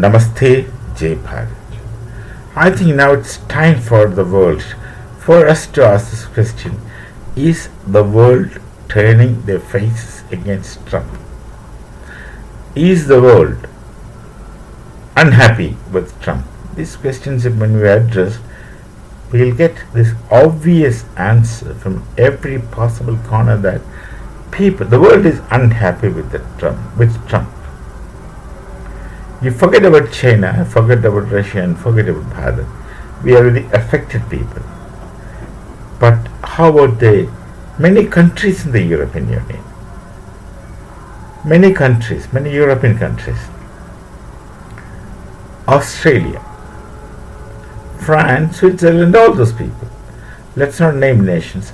Namaste, Jai Bharat. I think now it's time for the world, for us to ask this question: is the world turning their faces against Trump? Is the world unhappy with Trump? These questions, when we address, we'll get this obvious answer from every possible corner that the world is unhappy with Trump. You forget about China, forget about Russia, and forget about Bharat. We are really affected people. But how about the many countries in the European Union? Many countries, many European countries. Australia, France, Switzerland, all those people. Let's not name nations,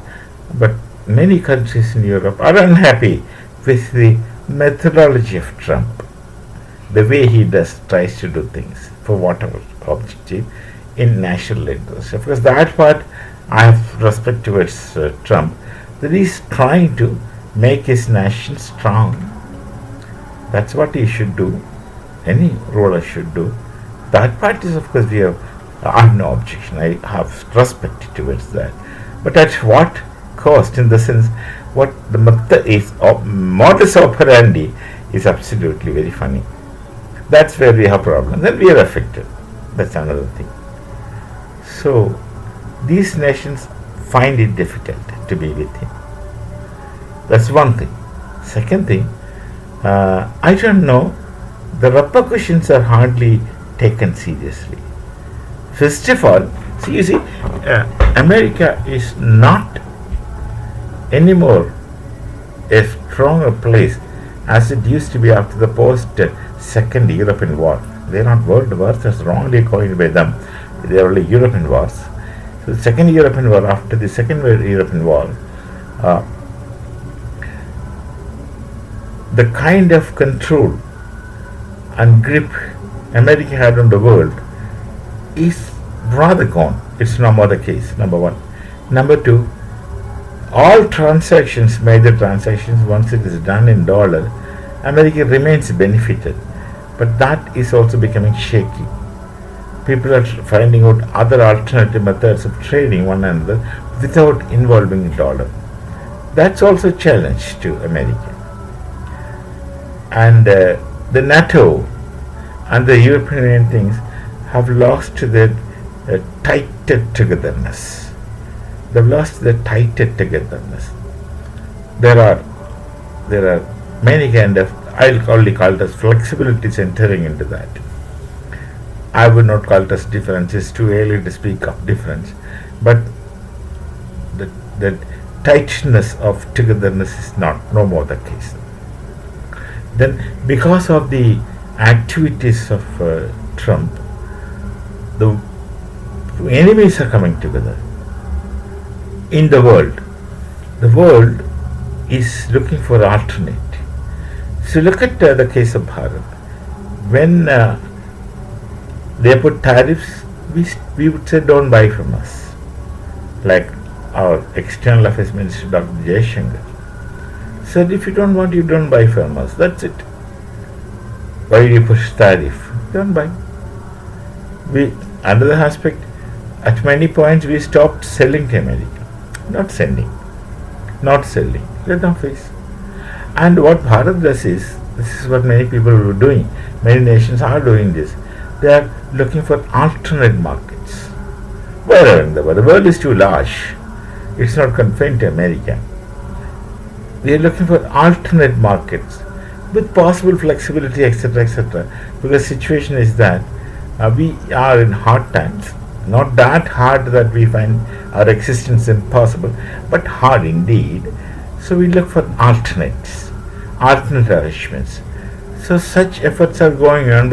but many countries in Europe are unhappy with the methodology of Trump, the way he tries to do things for whatever objective in national interest. Of course, that part I have respect towards Trump, that he's trying to make his nation strong. That's what he should do. Any ruler should do. That part is, of course, I have no objection. I have respect towards that. But at what cost? In the sense, what the method is, modus operandi is absolutely very funny. That's where we have problems. Then we are affected. That's another thing. So, these nations find it difficult to be with him. That's one thing. Second thing, I don't know, the repercussions are hardly taken seriously. First of all, you see, America is not anymore a stronger place as it used to be after the post-Second European War. They are not world wars, that's wrongly coined by them. They are only European wars. So the Second European War, after the Second European War, the kind of control and grip America had on the world is rather gone. It's no more the case, number one. Number two, all transactions, major transactions, once it is done in dollar, America remains benefited. But that is also becoming shaky. People are finding out other alternative methods of trading one another without involving dollar. That's also a challenge to America. And the NATO and the European Union things have lost their tighter togetherness. They've lost their tighter togetherness. There are many kind of, I'll only call it as flexibilities entering into that. I would not call it as difference. It's too early to speak of difference. But the tightness of togetherness is no more the case. Then, because of the activities of Trump, the enemies are coming together in the world. The world is looking for alternate. So look at the case of Bharat. When they put tariffs, we would say don't buy from us. Like our external affairs minister, Dr. Jaishankar, said if you don't want, you don't buy from us. That's it. Why do you push tariff? Don't buy. Another aspect, at many points we stopped selling to America. Not sending. Not selling. Let them face. And what Bharat does is, this is what many people are doing, many nations are doing this. They are looking for alternate markets. Wherever in the world. The world is too large. It's not confined to America. We are looking for alternate markets with possible flexibility, etc., etc. Because the situation is that we are in hard times. Not that hard that we find our existence impossible, but hard indeed. So we look for alternate arrangements. So such efforts are going on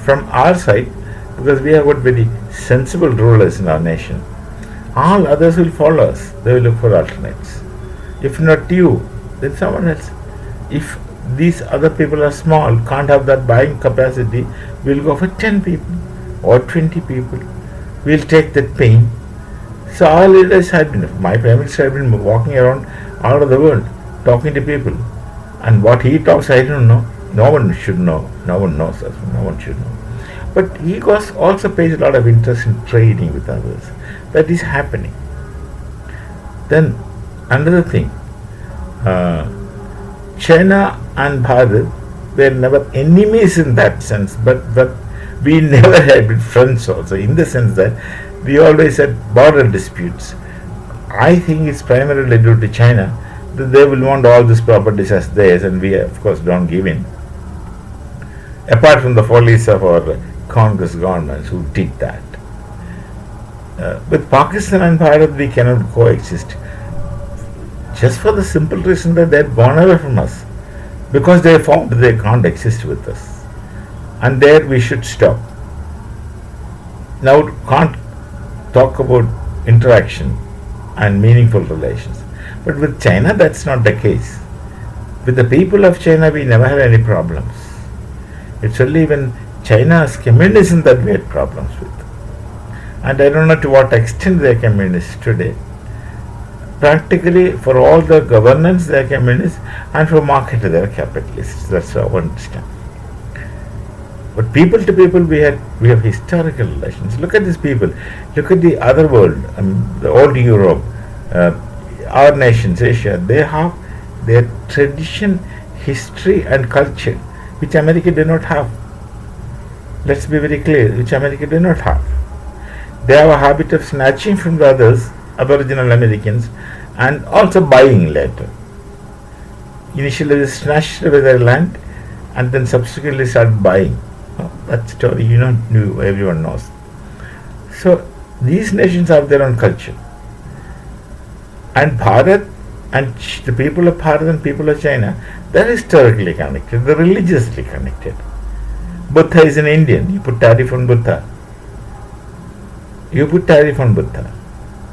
from our side, because we have got very sensible rulers in our nation. All others will follow us. They will look for alternates. If not you, then someone else. If these other people are small, can't have that buying capacity, we'll go for 10 people or 20 people. We'll take that pain. So our leaders had been, my Prime Minister had been walking around all over the world, talking to people. And what he talks, I don't know. No one should know. No one knows us. No one should know. But he also pays a lot of interest in trading with others. That is happening. Then another thing, China and Bharat were never enemies in that sense, but we never had been friends also, in the sense that we always had border disputes. I think it's primarily due to China that they will want all these properties as theirs, and we of course don't give in. Apart from the follies of our Congress governments who did that. With Pakistan and Bharat we cannot coexist, just for the simple reason that they had gone away from us, because they found they can't exist with us, and there we should stop. Now can't talk about interaction and meaningful relations, but with China that's not the case. With the people of China we never had any problems. It's only when China's communism that we had problems with, and I don't know to what extent they are communists today. Practically for all the governance they are communists, and for market they are capitalists. That's how I understand. But people to people we have historical relations. Look at these people. Look at the other world, the old Europe, our nations, Asia. They have their tradition, history, and culture, which America did not have. Let's be very clear, which America did not have. They have a habit of snatching from the others, Aboriginal Americans, and also buying later. Initially they snatched away their land and then subsequently started buying. That story everyone knows. So these nations have their own culture. And Bharat and the people of Bharat and people of China, they are historically connected, they are religiously connected. Buddha is an Indian, you put tariff on Buddha.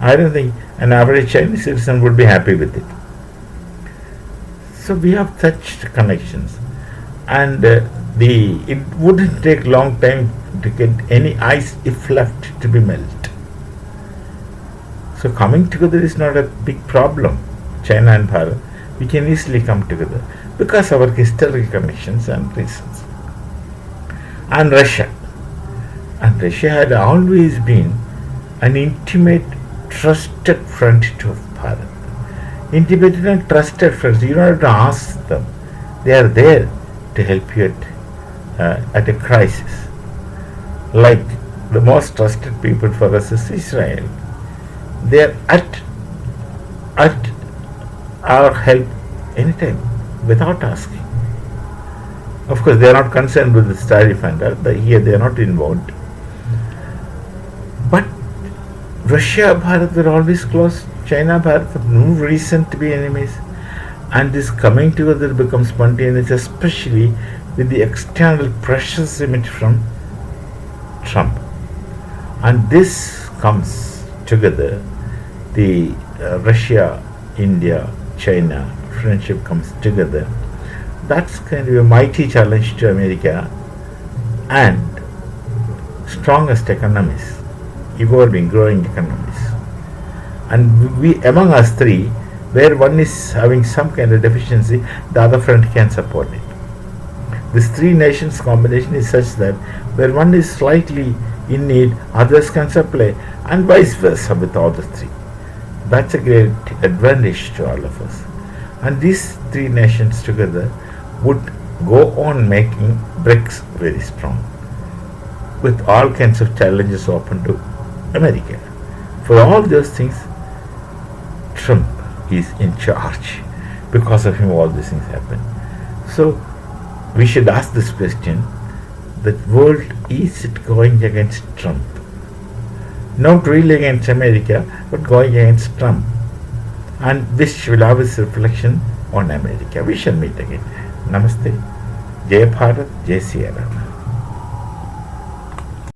I don't think an average Chinese citizen would be happy with it. So we have such connections, and it wouldn't take long time to get any ice, if left, to be melted. So coming together is not a big problem. China and Bharat, we can easily come together because of our historical connections and reasons. And Russia had always been an intimate, trusted friend to Bharat. Intimate and trusted friends. You don't have to ask them. They are there to help you at a crisis. Like the most trusted people for us is Israel. They are at our help anytime, without asking. Of course, they are not concerned with this tariff and here they are not involved. But Russia and Bharat were always close. China and Bharat have no reason to be enemies. And this coming together becomes spontaneous, especially with the external pressures emitted from Trump. And this comes together, the Russia, India, China friendship comes together. That's kind of a mighty challenge to America and strongest economies, evolving, growing economies. And we, among us three, where one is having some kind of deficiency, the other friend can support it. This three nations combination is such that where one is slightly in need, others can supply, and vice versa with all the three. That's a great advantage to all of us. And these three nations together would go on making BRICS very strong, with all kinds of challenges open to America. For all those things, Trump is in charge. Because of him, all these things happen. So we should ask this question: the world, is it going against Trump? Not really against America, but going against Trump. And which will have its reflection on America. We shall meet again. Namaste. Jai Bharat, Jai Sri Ram.